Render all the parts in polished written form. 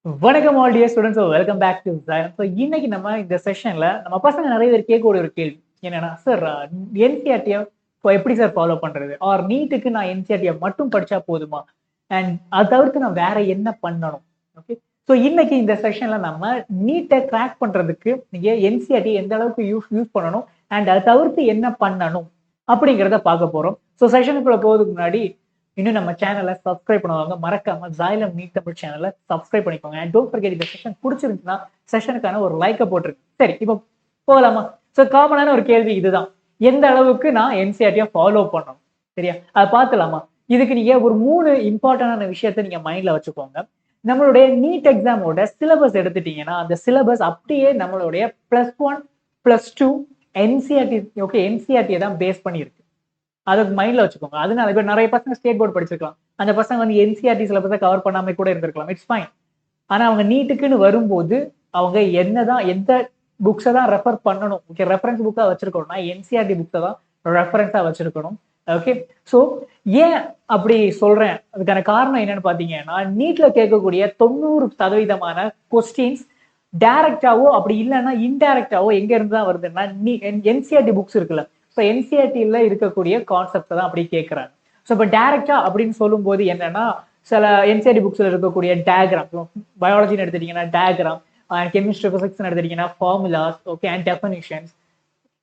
வணக்கம் all dear students, welcome back to sir. So இன்னைக்கு நம்ம இந்த செஷன்ல நம்ம பசங்க நிறைய பேர் கேட்கக்கூடிய ஒரு கேள்வி என்னன்னா, சார் என்சிஆர்டியை இப்போ எப்படி சார் ஃபாலோ பண்றது, ஆர் நீட்டுக்கு நான் என்சிஆர்டியை மட்டும் படிச்சா போதுமா, அண்ட் அதை தவிர்த்து நான் வேற என்ன பண்ணணும்? ஓகே, ஸோ இன்னைக்கு இந்த செஷன்ல நம்ம நீட்டை கிராக் பண்றதுக்கு நீங்க என்சிஆர்டி எந்த அளவுக்கு யூஸ் பண்ணணும் அண்ட் அதை தவிர்த்து என்ன பண்ணணும் அப்படிங்கிறத பார்க்க போறோம். ஸோ செஷனுக்குள்ள போகிறதுக்கு முன்னாடி இன்னும் நம்ம சேனலை சப்ஸ்கிரைப் பண்ணுவாங்க, மறக்காம ஜாயிலம் நீட் தமிழ் சேனலை சப்ஸ்கிரைப் பண்ணிக்கோங்க. அண்ட் டோன்ட் ஃபர்கெட், இந்த செஷன் பிடிச்சிருந்துச்சுன்னா செஷனுக்கான ஒரு லைக்கை போட்டுருக்கு. சரி, இப்போ போகலாமா? ஸோ காமனான ஒரு கேள்வி இதுதான், எந்த அளவுக்கு நான் என்சிஆர்டியை ஃபாலோ பண்ணணும், சரியா? அதை பார்த்துலாமா? இதுக்கு நீங்க ஒரு 3 இம்பார்ட்டன்டான விஷயத்த நீங்க மைண்ட்ல வச்சுக்கோங்க. நம்மளுடைய நீட் எக்ஸாமோட சிலபஸ் எடுத்துட்டீங்கன்னா அந்த சிலபஸ் அப்படியே நம்மளுடைய +1 +2 என்சிஆர்டி, ஓகே, என்சிஆர்டியை தான் பேஸ் பண்ணியிருக்கு. அதை மைண்ட்ல வச்சுக்கோங்க. அதனால இப்ப நிறைய பசங்க ஸ்டேட் போர்டு படிச்சிருக்கலாம், அந்த பசங்க வந்து என்சிஆர்டி சிலபஸை கவர் பண்ணாம கூட இருந்திருக்கலாம், இட்ஸ் ஃபைன். ஆனா அவங்க நீட்டுக்குன்னு வரும்போது அவங்க என்னதான் எந்த புக்ஸை தான் ரெஃபர் பண்ணணும், ஓகே, ரெஃபரன்ஸ் புக்கா வச்சிருக்கணும்னா என்சிஆர்டி புக்ஸை தான் ரெஃபரன்ஸா வச்சிருக்கணும். ஓகே, ஸோ ஏன் அப்படி சொல்றேன், அதுக்கான காரணம் என்னன்னு பாத்தீங்கன்னா, நீட்ல கேட்கக்கூடிய 90% கொஸ்டின்ஸ் டைரக்டாவோ அப்படி இல்லைன்னா இன்டைரக்டாவோ எங்க இருந்து தான் வருதுன்னா என்சிஆர்டி புக்ஸ் இருக்குல்ல, ஸோ என்சிஆர்டியில் இருக்கக்கூடிய கான்செப்ட் தான் அப்படி கேட்குறாங்க. ஸோ இப்போ டைரக்டா அப்படின்னு சொல்லும் போது என்னன்னா, சில என்சிஆர்டி புக்ஸ்ல இருக்கக்கூடிய டயக்ராம், பயாலஜின்னு எடுத்துட்டீங்கன்னா டயக்ராம், கெமிஸ்ட்ரி பிசிக்ஸ் எடுத்துட்டீங்கன்னா ஃபார்முலாஸ், ஓகே, அண்ட் டெஃபினிஷன்ஸ்,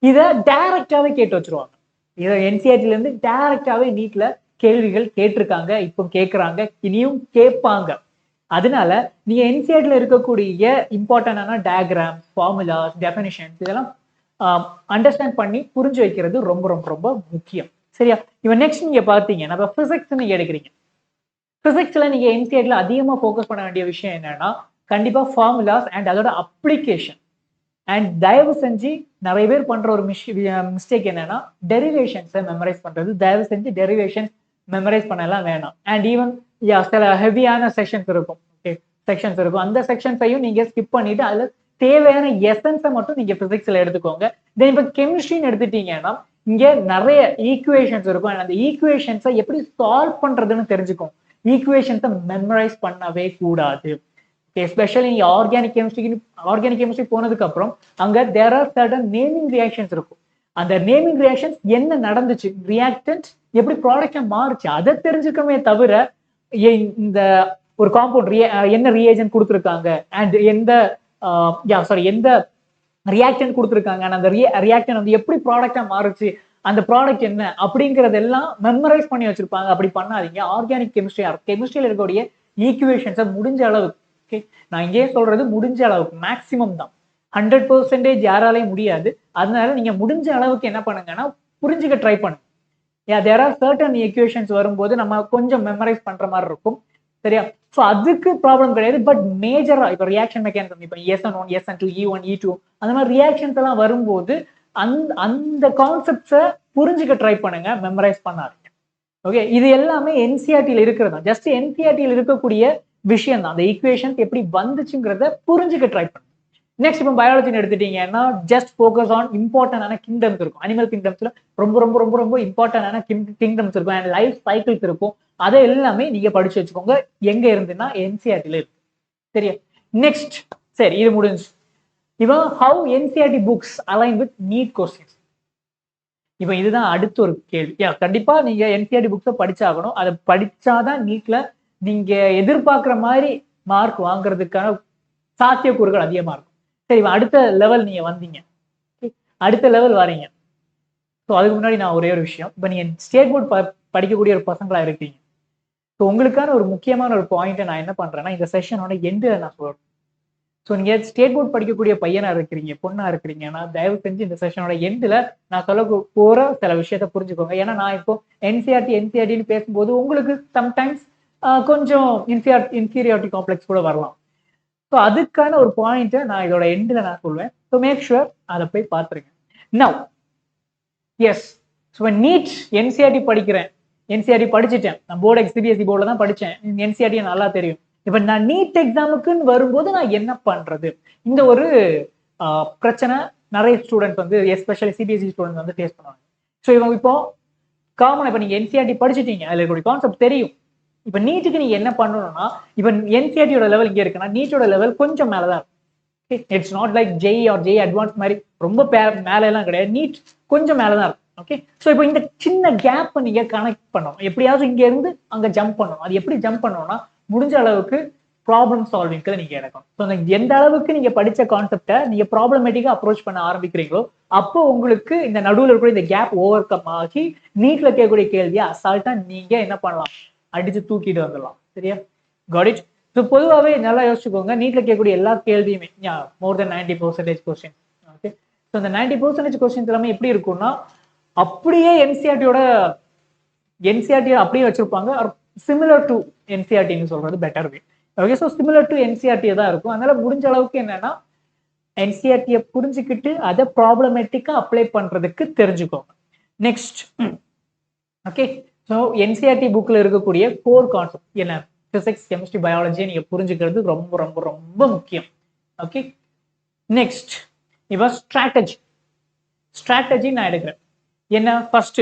இதை டைரக்டாவே கேட்டு வச்சிருவாங்க. இதை என்சிஆர்டில இருந்து டைரக்டாவே நீட்ல கேள்விகள் கேட்டிருக்காங்க, இப்போ கேட்கறாங்க, இனியும் கேட்பாங்க. அதனால நீங்க என்சிஆர்டில இருக்கக்கூடிய இம்பார்ட்டன்டான டயக்ராம், ஃபார்முலாஸ், டெஃபினிஷன்ஸ் இதெல்லாம் அண்டர்ஸ்டாண்ட் பண்ணி புரிஞ்சு வைக்கிறது ரொம்ப ரொம்ப ரொம்ப முக்கியம், சரியா? இப்போ நெக்ஸ்ட் நீங்க பாத்தீங்கன்னா, இப்போ பிசிக்ஸ் நீங்க எடுக்கிறீங்க. பிசிக்ஸ்ல நீங்க என்சிஆர்டில அதிகமா ஃபோக்கஸ் பண்ண வேண்டிய விஷயம் என்னன்னா, கண்டிப்பா ஃபார்முலாஸ் அண்ட் அதோட அப்ளிகேஷன். அண்ட் தயவு செஞ்சு நிறைய பேர் பண்ற ஒரு மிஸ்டேக் என்னன்னா, டெரிவேஷன்ஸை மெமரைஸ் பண்றது. தயவு செஞ்சு டெரிவேஷன்ஸ் மெமரைஸ் பண்ணலாம் வேணாம். அண்ட் ஈவன் சில ஹெவியான செக்ஷன்ஸ் இருக்கும், ஓகே, செக்ஷன்ஸ் இருக்கும், அந்த செக்ஷன்ஸையும் நீங்க ஸ்கிப் பண்ணிட்டு அதுல தேவையான எசன்ஸை மட்டும் நீங்க பிசிக்ஸ்ல எடுத்துக்கோங்க. தென் இப்போ கெமிஸ்ட்ரின்னு எடுத்துட்டீங்கன்னா இங்க நிறைய ஈக்குவேஷன்ஸ் இருக்கும், அந்த ஈக்குவேஷன்ஸை எப்படி சால்வ் பண்றதுன்னு தெரிஞ்சுக்கோங்க. ஈக்குவேஷன்ஸை மெமரைஸ் பண்ணவே கூடாது. எஸ்பெஷலி ஆர்கானிக் கெமிஸ்ட்ரி போனதுக்கு அப்புறம் அங்க there are certain naming reactions இருக்கும். அந்த நேமிங் ரியாக்ஷன்ஸ் என்ன நடந்துச்சு, ரியாக்டன்ட் எப்படி ப்ராடக்டா மாறுச்சு, அதை தெரிஞ்சுக்கவே தவிர இந்த ஒரு காம்பவுண்ட் என்ன ரியேஜன் கொடுத்துருக்காங்க அண்ட் எந்த எந்த ரியாக்டன் கொடுத்துருக்காங்க, அந்த ரியாக்டன் வந்து எப்படி ப்ராடக்டா மாறுச்சு, அந்த ப்ராடக்ட் என்ன அப்படிங்கறதெல்லாம் மெமரைஸ் பண்ணி வச்சிருப்பாங்க. அப்படி பண்ணாதீங்க. ஆர்கானிக் கெமிஸ்ட்ரியில இருக்கக்கூடிய ஈக்குவேஷன்ஸை முடிஞ்ச அளவுக்கு, ஓகே, நான் இங்கே சொல்றது முடிஞ்ச அளவுக்கு, மேக்சிமம் தான், 100% யாராலையும் முடியாது. அதனால நீங்க முடிஞ்ச அளவுக்கு என்ன பண்ணுங்கன்னா புரிஞ்சுக்க ட்ரை பண்ணுங்க. தேர் ஆர் சர்டன் ஈக்குவேஷன்ஸ் வரும்போது நம்ம கொஞ்சம் மெமரைஸ் பண்ற மாதிரி இருக்கும், சரியா? ஸோ அதுக்கு ப்ராப்ளம் கிடையாது. பட் மேஜரா இப்போ ரியாக்ஷன் மெக்கானிசம், இப்போ SN1 SN2 E1 E2 அந்த மாதிரி ரியாக்ஷன்ஸ் எல்லாம் வரும்போது அந்த கான்செப்ட்ஸை புரிஞ்சுக்க ட்ரை பண்ணுங்க, மெமரைஸ் பண்ணாதீங்க. ஓகே, இது எல்லாமே என்சிஆர்டியில் இருக்கிறது தான், ஜஸ்ட் என்சிஆர்டியில் இருக்கக்கூடிய விஷயம் தான். அந்த ஈக்குவேஷன்ஸ் எப்படி வந்துச்சுங்கிறத புரிஞ்சுக்க ட்ரை பண்ணுங்க. நெக்ஸ்ட் இப்போ பயாலஜின்னு எடுத்துட்டீங்கன்னா ஜஸ்ட் ஃபோக்கஸ் ஆன் இம்பார்ட்டன்டான கிங்டம்ஸ் இருக்கும். அனிமல் கிங்டம்ஸ்ல ரொம்ப ரொம்ப ரொம்ப ரொம்ப இம்பார்ட்டன்டான கிங்டம்ஸ் இருக்கும் அண்ட் லைஃப் சைக்கிள்ஸ் இருக்கும். அதை எல்லாமே நீங்க படிச்சு வச்சுக்கோங்க. எங்க இருந்துன்னா என்சிஆர்டில இருக்கு, சரியா? நெக்ஸ்ட், சரி, இது முடிஞ்சு. இப்போ how NCERT books align with NEET questions. இப்போ இதுதான் அடுத்த ஒரு கேள்வி. கண்டிப்பா நீங்க என்சிஆர்டி புக்ஸை படிச்சாகணும். அதை படிச்சாதான் நீட்ல நீங்க எதிர்பார்க்குற மாதிரி மார்க் வாங்குறதுக்கான சாத்தியக்கூறுகள் அதிகமா இருக்கும். சரி, அடுத்த லெவல் நீங்க வந்தீங்க, அடுத்த லெவல் வரீங்க. ஸோ அதுக்கு முன்னாடி நான் ஒரே ஒரு விஷயம், இப்போ நீங்க ஸ்டேட் போர்டு படிக்கக்கூடிய ஒரு பசங்களா இருக்கீங்க. ஸோ உங்களுக்கான ஒரு முக்கியமான ஒரு பாயிண்ட்டை நான் என்ன பண்றேன்னா, இந்த செஷனோட எண்டு நான் சொல்றேன். ஸோ நீங்க ஸ்டேட் போர்டு படிக்கக்கூடிய பையனா இருக்கிறீங்க, பொண்ணா இருக்கிறீங்கன்னா தயவு செஞ்சு இந்த செஷனோட எண்டுல நான் சொல்ல போற சில விஷயத்த புரிஞ்சுக்கோங்க. ஏன்னா நான் இப்போ என்சிஆர்டின்னு பேசும்போது உங்களுக்கு சம்டைம்ஸ் கொஞ்சம் இன்ஃபீரியாரிட்டி காம்ப்ளெக்ஸ் கூட வரலாம். ஸோ அதுக்கான ஒரு பாயிண்ட்டை நான் இதோட எண்டில் நான் சொல்லுவேன். ஸோ மேக் ஷுர் அதை போய் பார்த்துருங்க. Now yes, so NEET NCERT படிக்கிறேன், என்சிஆர்டி படிச்சுட்டேன், நான் போர்டு சிபிஎஸ்சி போர்டில் தான் படித்தேன், என்சிஆர்டி நல்லா தெரியும். இப்போ நான் நீட் எக்ஸாமுக்குன்னு வரும்போது நான் என்ன பண்றது, இந்த ஒரு பிரச்சனை நிறைய ஸ்டூடெண்ட்ஸ் வந்து எஸ்பெஷலி சிபிஎஸ்சி ஸ்டூடெண்ட்ஸ் வந்து ஃபேஸ் பண்ணுவாங்க. ஸோ இவங்க இப்போ காமன், இப்போ நீங்க என்சிஆர்டி படிச்சுட்டீங்க, அதில் இருக்கக்கூடிய கான்செப்ட் தெரியும், இப்ப நீட்டுக்கு நீங்க என்ன பண்ணணும்னா, இப்ப என்சிஆர்டியோட லெவல் இங்க இருக்குன்னா நீட்டோட லெவல் கொஞ்சம் மேலதான் இருக்கும். It's not like JEE or JEE advance மாதிரி ரொம்ப மேல எல்லாம் கிடையாது. நீட் கொஞ்சம் மேலதான் இருக்கும். ஓகே, ஸோ இப்போ இந்த சின்ன கேப் நீங்க கனெக்ட் பண்ணணும். எப்படியாவது இங்க இருந்து அங்க ஜம்ப் பண்ணணும். அது எப்படி ஜம்ப் பண்ணணும்னா, முடிஞ்ச அளவுக்கு ப்ராப்ளம் சால்விங்க்கு நீங்க எடுக்கணும். ஸோ எந்த அளவுக்கு நீங்க படிச்ச கான்செப்டை நீங்க ப்ராப்ளமேட்டிக்கா அப்ரோச் பண்ண ஆரம்பிக்கிறீங்களோ, அப்போ உங்களுக்கு இந்த நடுவில் இருக்கிற இந்த கேப் ஓவர் கம் ஆகி நீட்ல கேட்கக்கூடிய கேள்வியை அசால்ட்டா நீங்க என்ன பண்ணலாம், அடிச்சு தூக்கிட்டு வந்துடலாம். சரியா? Got it. ஸோ பொதுவாகவே நல்லா யோசிச்சுக்கோங்க, நீட்ல கேட்கக்கூடிய எல்லா கேள்வியுமே மோர் தென் 90% கொஸ்டின். ஓகே, ஸோ இந்த 90% கொஸ்டின்ஸ் எல்லாமே எப்படி இருக்கும்னா, அப்படியே என்சிஆர்டி அப்படியே வச்சிருப்பாங்க. சிமிலர் டு என்சிஆர்டின்னு சொல்றது better way. Okay, so similar to NCERT தான் இருக்கும். அதனால முடிஞ்ச அளவுக்கு என்னன்னா, என்சிஆர்டியை புரிஞ்சுக்கிட்டு அதை ப்ராப்ளமேட்டிக்கா அப்ளை பண்றதுக்கு தெரிஞ்சுக்கோங்க. நெக்ஸ்ட், ஓகே, ஸோ என்சிஆர்டி புக்ல இருக்கக்கூடிய கோர் கான்செப்ட் என்ன, பிசிக்ஸ், கெமிஸ்ட்ரி, பயாலஜியை நீங்க புரிஞ்சுக்கிறது ரொம்ப ரொம்ப ரொம்ப முக்கியம். ஓகே, நெக்ஸ்ட் இப்போ ஸ்ட்ராட்டஜி நான் எடுக்கிறேன். என்ன ஃபர்ஸ்ட்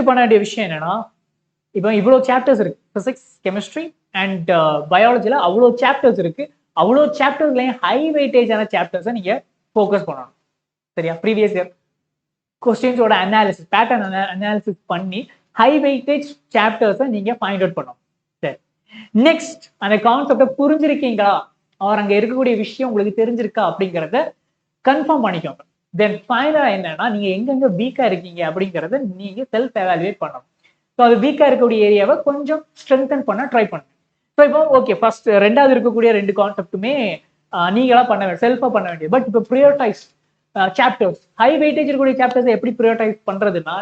பண்ண வேண்டிய விஷயம் என்னன்னா, இப்போ இவ்வளோ சாப்டர்ஸ் இருக்கு, பிசிக்ஸ், கெமிஸ்ட்ரி அண்ட் பயாலஜில அவ்வளோ சாப்டர்ஸ் இருக்கு. அவ்வளோ சாப்டர்ஸ்லயும் ஹை வெயிட்டேஜான சாப்டர்ஸை நீங்க ஃபோக்கஸ் பண்ணணும். சரியா? ப்ரீவியஸ் இயர் கொஸ்டின்ஸோட அனாலிசிஸ், பேட்டர்ன் அனாலிசிஸ் பண்ணி ஹை வெயிட்டேஜ் சாப்டர்ஸை நீங்க ஃபைண்ட் அவுட் பண்ணணும். சரி, நெக்ஸ்ட் அந்த கான்செப்டை புரிஞ்சிருக்கீங்களா, அவர் அங்க இருக்கக்கூடிய விஷயம் உங்களுக்கு தெரிஞ்சிருக்கா அப்படிங்கிறத கன்ஃபார்ம் பண்ணிக்கோங்க. தென் ஃபைனலா என்னன்னா, நீங்க எங்கெங்க வீக்கா இருக்கீங்க அப்படிங்கறத நீங்க செல்ஃப் எவாலுவேட் பண்ணணும். ஸோ அது வீக்கா இருக்கக்கூடிய ஏரியாவை கொஞ்சம் ஸ்ட்ரென்தன் பண்ண ட்ரை பண்ணுங்க. ஸோ இப்போ ஓகே, ஃபர்ஸ்ட் ரெண்டாவது இருக்கக்கூடிய ரெண்டு கான்செப்ட்டுமே நீங்களா பண்ண வேண்டிய, செல்ஃபா பண்ண வேண்டியது. பட் இப்போ ப்ரியோரிட்டைஸ் சாப்டர்ஸ், ஹை வெயிட்டேஜ் இருக்கக்கூடிய சாப்டர்ஸ் எப்படி ப்ரியோரிட்டைஸ் பண்றதுன்னா,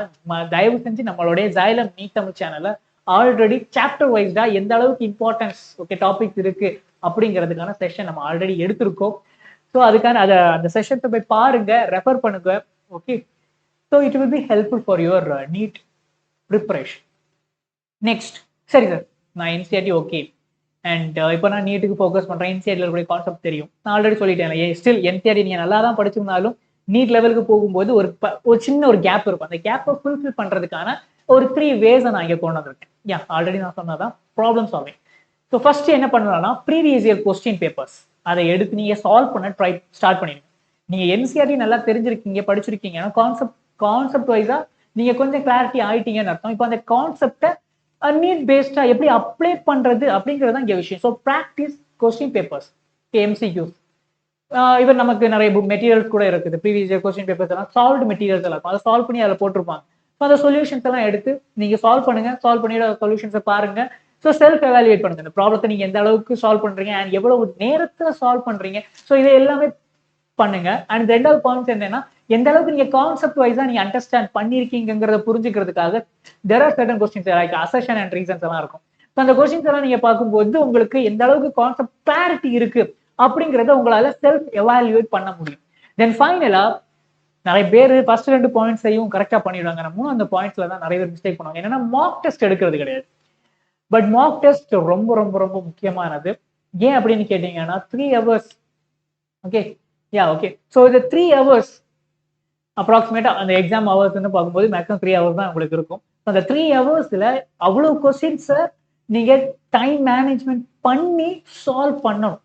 தயவு செஞ்சு நம்மளுடைய ஜைலம் நீட் தமிழ் சேனல்ல ஆல்ரெடி சாப்டர் வைஸ்டா எந்த அளவுக்கு இம்பார்ட்டன்ஸ் ஓகே டாபிக்ஸ் இருக்கு அப்படிங்கிறதுக்கான செஷன் நம்ம ஆல்ரெடி எடுத்திருக்கோம். ஸோ அதுக்கான அந்த செஷன்ஸை போய் பாருங்க, ரெஃபர் பண்ணுங்க. Okay, so it will be helpful for your NEET preparation. Next, சரி சார், நான் என்சிஆர்டி ஓகே அண்ட் இப்போ நான் நீட்டுக்கு ஃபோக்கஸ் பண்றேன், என்சிஆர்டியில் இருக்கக்கூடிய கான்செப்ட் தெரியும், நான் ஆல்ரெடி சொல்லிட்டேன். ஸ்டில் என்சிஆர்டி நீங்க நல்லா தான் படிச்சிருந்தாலும் நீட் லெவலுக்கு போகும்போது ஒரு சின்ன ஒரு கேப் இருக்கும். அந்த கேப்பை ஃபுல்ஃபில் பண்றதுக்கான ஒரு 3 வேஸை நான் இங்கே கொண்டு வந்திருக்கேன். ஆல்ரெடி நான் சொன்னதான் ப்ராப்ளம் சால்விங். ஸோ ஃபர்ஸ்ட் என்ன பண்ணலாம்னா, ப்ரீவியஸ் இயர் கொஸ்டின் பேப்பர்ஸ் அதை எடுத்து நீங்க சால்வ் பண்ண ஸ்டார்ட் பண்ணிடுங்க. நீங்க என்சிஆர்டி நல்லா தெரிஞ்சிருக்கீங்க, படிச்சிருக்கீங்கன்னா கான்செப்ட் வைஸா நீங்க கொஞ்சம் கிளாரிட்டி ஆயிட்டீங்கன்னு அர்த்தம். இப்போ அந்த கான்செப்டை நீட் பேஸ்டா எப்படி அப்ளை பண்றது அப்படிங்கிறது தான் இங்கே விஷயம். So practice question papers, MCQs. இவன் நமக்கு நிறைய மெட்டீரியல்ஸ் கூட இருக்குது. ப்ரீவியஸ் இயர் கொஸ்டின் பேப்பர்ஸ் எல்லாம் சால்வ்டு மெட்டீரியல்ஸ் எல்லாம் இருக்கும், அதை சால்வ் பண்ணி அதில் போட்டிருப்பாங்க. ஸோ அந்த சொல்யூஷன்ஸ் எல்லாம் எடுத்து நீங்க சால்வ் பண்ணுங்க, சால்வ் பண்ணிட்டு சொல்யூஷன்ஸை பாருங்க. ஸோ செல்ஃப் எவாலுவேட் பண்ணுங்க, இந்த ப்ராப்ளத்தை நீங்க எந்த அளவுக்கு சால்வ் பண்றீங்க அண்ட் எவ்வளவு நேரத்துல சால்வ் பண்றீங்க. ஸோ இதை எல்லாமே பண்ணுங்க. அண்ட் ரெண்டாவது பாயிண்ட்ஸ் என்னன்னா, எந்த அளவுக்கு நீங்க கான்செப்ட் வைஸா நீங்க அண்டர்ஸ்டாண்ட் பண்ணிருக்கீங்கிறத புரிஞ்சுக்கிறதுக்காக there are certain questions like assertion and reasons எல்லாம் இருக்கும். ஸோ அந்த கொஸ்டின்ஸ் எல்லாம் நீங்க பார்க்கும்போது உங்களுக்கு எந்த அளவுக்கு கான்செப்ட் கிளாரிட்டி இருக்கு அப்படிங்கிறத உங்களால செல்ஃப் எவாலுவேட் பண்ண முடியும். தென் ஃபைனலா நிறைய பேர் ஃபர்ஸ்ட் 2 பாயிண்ட்ஸையும் கரெக்டா பண்ணிடுவாங்க. நம்ம அந்த பாயிண்ட்ஸ்ல தான் நிறைய பேர் மிஸ்டேக் பண்ணுவாங்க. என்னன்னா, மார்க் டெஸ்ட் எடுக்கிறது கிடையாது. பட் மார்க் டெஸ்ட் ரொம்ப ரொம்ப ரொம்ப முக்கியமானது. ஏன் அப்படின்னு கேட்டீங்கன்னா, 3 hours. Okay, okay. ஸோ இந்த 3 hours அப்ராக்சிமேட்டா அந்த எக்ஸாம் ஹவர்ஸ்ன்னு பார்க்கும்போது மேக்ஸிமம் 3 hours தான் உங்களுக்கு இருக்கும். அந்த 3 hoursல அவ்வளவு கொஸ்டின்ஸை நீங்க டைம் மேனேஜ்மெண்ட் பண்ணி சால்வ் பண்ணணும்.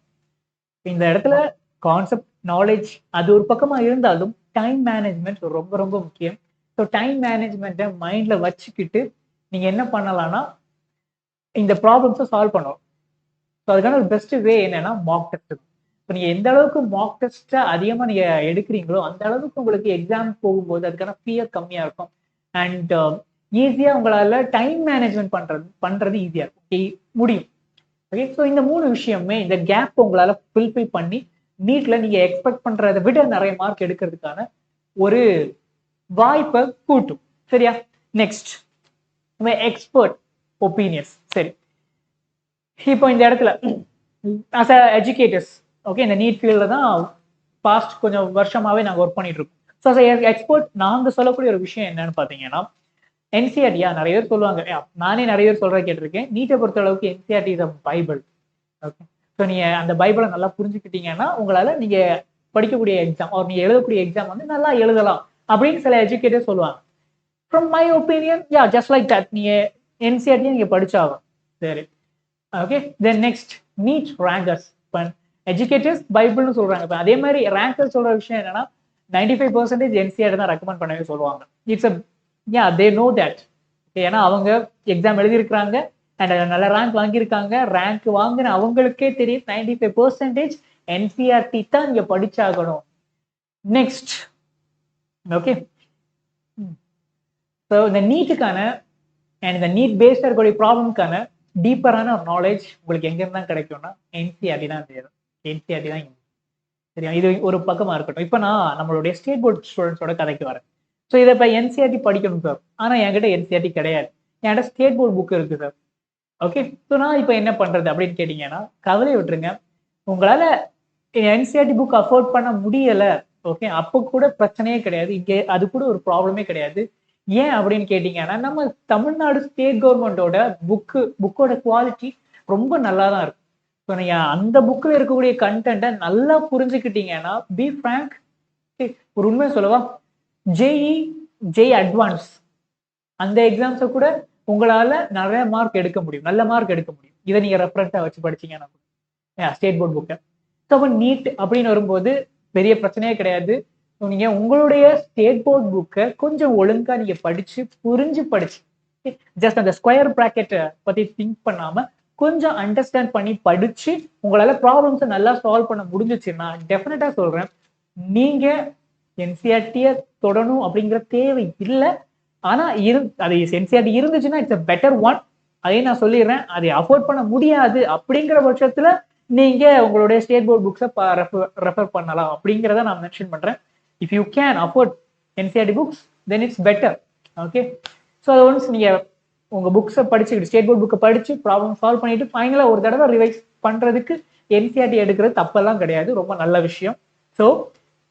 இந்த இடத்துல கான்செப்ட் நாலேஜ் அது ஒரு பக்கமா இருந்தாலும் டைம் மேனேஜ்மெண்ட் ரொம்ப ரொம்ப முக்கியம். ஸோ டைம் மேனேஜ்மெண்ட்டை மைண்ட்ல வச்சுக்கிட்டு நீங்க என்ன பண்ணலாம்னா, இந்த ப்ராப்ளம்ஸை சால்வ் பண்ணணும். ஸோ அதுக்கான ஒரு பெஸ்ட் வே என்னன்னா மார்க் டெஸ்ட். இப்போ நீங்க எந்த அளவுக்கு மார்க் டெஸ்ட்டை அதிகமா நீங்க எடுக்கிறீங்களோ அந்த அளவுக்கு உங்களுக்கு எக்ஸாம் போகும்போது அதுக்கான ஃபியர் கம்மியா இருக்கும். அண்ட் ஈஸியா உங்களால டைம் மேனேஜ்மெண்ட் பண்றது ஈஸியா முடியும். ஓகே, ஸோ இந்த 3 விஷயமே இந்த கேப் உங்களால ஃபில்ஃபில் பண்ணி நீட்ல நீங்க எக்ஸ்பெக்ட் பண்றதை விட நிறைய மார்க் எடுக்கிறதுக்கான ஒரு வாய்ப்பை கூட்டும். சரியா? Next, expert opinions. சரி, இப்போ இந்த இடத்துல as a educators, ஓகே, இந்த நீட் ஃபீல்டில் தான் பாஸ்ட் கொஞ்சம் வருஷமாவே நாங்கள் ஒர்க் பண்ணிட்டு இருக்கோம். ஸோ எக்ஸ்பர்ட் நாங்கள் சொல்லக்கூடிய ஒரு விஷயம் என்னன்னு பார்த்தீங்கன்னா, என்சிஆர்டியா நிறைய பேர் சொல்லுவாங்க, நானே நிறைய பேர் சொல்ற கேட்டிருக்கேன், நீட்டை பொறுத்த அளவுக்கு NCERT is a Bible. Okay, so நீங்க அந்த பைபிளை நல்லா புரிஞ்சுக்கிட்டீங்கன்னா உங்களால நீங்க படிக்கக்கூடிய எக்ஸாம் ஒரு நீங்க எழுதக்கூடிய எக்ஸாம் வந்து நல்லா எழுதலாம் அப்படின்னு சில எஜுகேட்டர் சொல்லுவாங்க. From my opinion, just like that, நீங்க என்சிஆர்டியை நீங்க படிச்சாகும். சரி, okay. Then next NEET rankers. Educators பைபிள்னு சொல்றாங்க. இப்போ அதே மாதிரி ரேங்கர் சொல்ற விஷயம் என்னன்னா 95% என்சிஆர் தான் ரெக்கமெண்ட் பண்ணவே சொல்லுவாங்க. It's they know that. ஏன்னா அவங்க எக்ஸாம் எழுதியிருக்கிறாங்க அண்ட் நல்ல ரேங்க் வாங்கியிருக்காங்க. ரேங்க் வாங்கின அவங்களுக்கே தெரியும் 95% என்சிஆர்டி தான் இங்க படிச்சாகணும். Next, okay. ஸோ இந்த நீட்டுக்கான அண்ட் இந்த நீட் பேஸ்ட் இருக்கக்கூடிய ப்ராப்ளம்க்கான டீப்பரான ஒரு நாலேஜ் உங்களுக்கு எங்க இருந்தா கிடைக்கும்னா என்சிஆர்டி தான் தேவை. என்சிஆர்டி தான் சரியா. இது ஒரு பக்கமா இருக்கட்டும். இப்போ நான் நம்மளுடைய ஸ்டேட் போர்ட் ஸ்டூடெண்ட்ஸோட கதைக்கு வரேன். ஸோ இதை இப்போ என்சிஆர்டி படிக்கணும் சார், ஆனால் என்கிட்ட என்சிஆர்டி கிடையாது, என்கிட்ட ஸ்டேட் போர்ட் புக் இருக்கு சார். ஓகே, ஸோ நான் இப்போ என்ன பண்றது அப்படின்னு கேட்டீங்கன்னா கவலை விட்டுருங்க. உங்களால என்சிஆர்டி புக் அஃபோர்ட் பண்ண முடியல, ஓகே, அப்போ கூட பிரச்சனையே கிடையாது. இங்கே அது கூட ஒரு ப்ராப்ளமே கிடையாது. ஏன் அப்படின்னு கேட்டீங்கன்னா நம்ம தமிழ்நாடு ஸ்டேட் கவர்மெண்டோட புக்கோட குவாலிட்டி ரொம்ப நல்லா தான் இருக்கும். ஸோ நீங்க அந்த புக்கில் இருக்கக்கூடிய கண்டென்ட்டை நல்லா புரிஞ்சுக்கிட்டீங்கன்னா பி ஃப்ராங்க், ஒரு உண்மையை சொல்லவா, ஜேஇ அட்வான்ஸ் அந்த எக்ஸாம்ஸை கூட உங்களால நிறைய மார்க் எடுக்க முடியும், நல்ல மார்க் எடுக்க முடியும். இதை நீங்க ரெஃபரன்ஸா வச்சு படிச்சீங்கன்னா ஸ்டேட் போர்ட் புக்கை. ஸோ அப்போ நீட் அப்படின்னு வரும்போது பெரிய பிரச்சனையே கிடையாது. நீங்க உங்களுடைய ஸ்டேட் போர்ட் புக்கை கொஞ்சம் ஒழுங்கா நீங்க படிச்சு புரிஞ்சு படிச்சு, ஜஸ்ட் அந்த ஸ்கொயர் பிராக்கெட்டை பத்தி திங்க் பண்ணாம கொஞ்சம் அண்டர்ஸ்டாண்ட் பண்ணி படிச்சு உங்களால ப்ராப்ளம்ஸை நல்லா சால்வ் பண்ண முடிஞ்சிச்சுன்னா டெஃபினட்டா சொல்றேன் நீங்க என்சிஆர்டியை தொடணும் அப்படிங்கிற தேவை இல்லை. ஆனா அது என்சிஆர்டி இருந்துச்சுன்னா இட்ஸ் அ பெட்டர் ஒன். அதையும் நான் சொல்லிடுறேன். அதை அஃபோர்ட் பண்ண முடியாது அப்படிங்கிற பட்சத்துல நீங்க உங்களுடைய ஸ்டேட் போர்ட் புக்ஸை ரெஃபர் பண்ணலாம் அப்படிங்கிறத நான் மென்ஷன் பண்றேன். If you can afford NCERT books then it's better. Okay, so அது ஒன்ஸ் நீங்க உங்க புக்ஸை படிச்சுக்கிட்டு ஸ்டேட் போர்ட் புக்கை படிச்சு ப்ராப்ளம் சால்வ் பண்ணிட்டு ஃபைனலா ஒரு தடவை ரிவைஸ் பண்றதுக்கு என்சிஆர்டி எடுக்கிறது தப்பெல்லாம் கிடையாது, ரொம்ப நல்ல விஷயம். So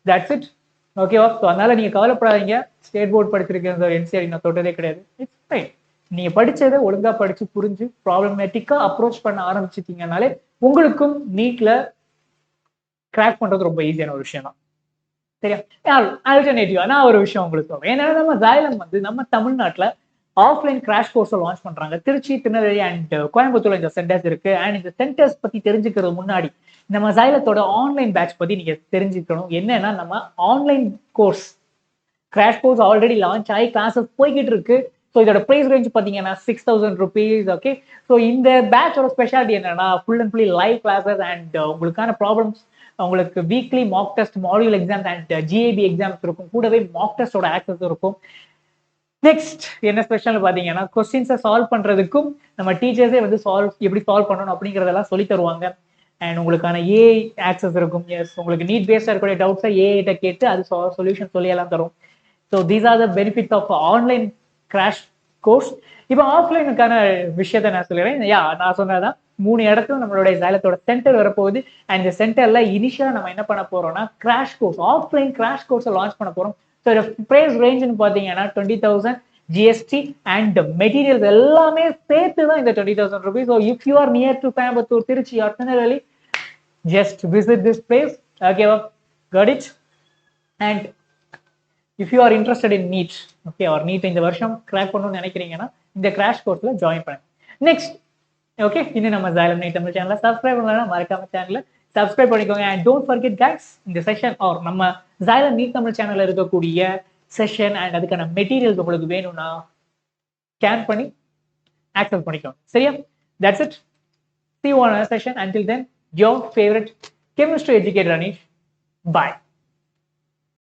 that's it. ஓகேவா? ஸோ அதனால நீங்க கவலைப்படாதீங்க, ஸ்டேட் போர்ட் படிச்சிருக்க என்சிஆர்டி நான் தொட்டதே கிடையாது. It's fine. நீங்க படிச்சதை ஒழுங்கா படிச்சு புரிஞ்சு ப்ராப்ளமேட்டிக்கா அப்ரோச் பண்ண ஆரம்பிச்சிட்டீங்கனாலே உங்களுக்கும் நீட்ல கிராக் பண்றது ரொம்ப ஈஸியான ஒரு விஷயம் தான். சரியா? ஆல்டர்னேட்டிவா நான் ஒரு விஷயம் உங்களுக்கு சொல்றேன். ஏன்னா நம்ம ஜாய்லம் நம்ம தமிழ்நாட்டுல ஆஃப்லைன் கிராஷ் கோர்ஸ் லான்ச் பண்றாங்க. திருச்சி, திருநெல்வேலி அண்ட் கோயம்புத்தூர்ல இந்த சென்டர்ஸ் இருக்கு. அண்ட் இந்த சென்டர்ஸ் பத்தி தெரிஞ்சுக்கிறது முன்னாடி நம்ம ஜாய்லத்தோட ஆன்லைன் பேட்ச் பத்தி நீங்க தெரிஞ்சுக்கணும். என்னன்னா நம்ம online course crash course already launch ஆகி கிளாஸஸ் போய்கிட்டு இருக்கு. ஸோ இதோட ப்ரைஸ் ரேஞ்ச் பார்த்தீங்கன்னா 6,000 rupees. ஓகே, ஸோ இந்த பேட்சோட ஸ்பெஷாலிட்டி என்னன்னா full and fully live classes and உங்களுக்கான ப்ராப்ளம்ஸ், உங்களுக்கு weekly Mach test, module exams and GAB exams இருக்கும். கூடவே மாக் டெஸ்டோட ஆக்சஸ் இருக்கும். நெக்ஸ்ட் என்ன ஸ்பெஷல் பார்த்தீங்கன்னா கொஸ்டின்ஸை சால்வ் பண்றதுக்கும் நம்ம டீச்சர்ஸே எப்படி சால்வ் பண்ணணும் அப்படிங்கிறதெல்லாம் சொல்லி தருவாங்க. அண்ட் உங்களுக்கான ஏஐ ஆக்சஸ் இருக்கும். எஸ், உங்களுக்கு நீட் பேஸ்டாக இருக்கக்கூடிய டவுட்ஸை ஏஐட்ட கேட்டு அது சொல்யூஷன் சொல்லி எல்லாம் தரும். So these are the benefits of online crash course. இப்போ ஆஃப்லைனுக்கான விஷயத்த நான் சொல்லிடுறேன். நான் சொன்னதான் 3 இடத்துல நம்மளுடைய ஜாய்லத்தோட சென்டர் வரப்போகுது. அண்ட் இந்த சென்டர்ல இனிஷியலா நம்ம என்ன பண்ண போறோம்னா கிராஷ் கோர்ஸ், ஆஃப்லைன் கிராஷ் கோர்ஸை லான்ச் பண்ண போறோம். ஸோ ப்ரைஸ் ரேஞ்சுன்னு பார்த்தீங்கன்னா 20,000 ஜிஎஸ்டி அண்ட் மெட்டீரியல்ஸ் எல்லாமே சேர்த்து தான் இந்த 20,000 rupees. So if you are near to Coimbatore, Trichy or Tirunelveli, just visit this place. Okay, got it? And if you are interested in NEET, okay, or NEET இந்த வருஷம் crack பண்ணணும்னு நினைக்கிறீங்கன்னா இந்த கிராஷ் கோர்ஸ்ல ஜாயின் பண்ணுங்க. நெக்ஸ்ட், ஓகே, இன்னும் நம்ம ஜாய்லம் நீட் தமிழ் சேனலை subscribe பண்ணலாம், மறக்காம சேனலை சப்ஸ்கிரைப் பண்ணிக்கோங்க. அண்ட் டோன்ட் ஃபர்கெட் கைஸ், இந்த செஷன் ஆர் நம்ம ஜாய்லம் நீட் தமிழ் சேனல்ல இருக்கக்கூடிய செஷன் அண்ட் அதுக்கான மெட்டீரியல்ஸ் உங்களுக்கு வேணும்னா ஸ்கேன் பண்ணி ஆக்சஸ் பண்ணிக்கோங்க. சரியா? That's it. See you on another session. Until then, your favorite chemistry educator Anish. Bye.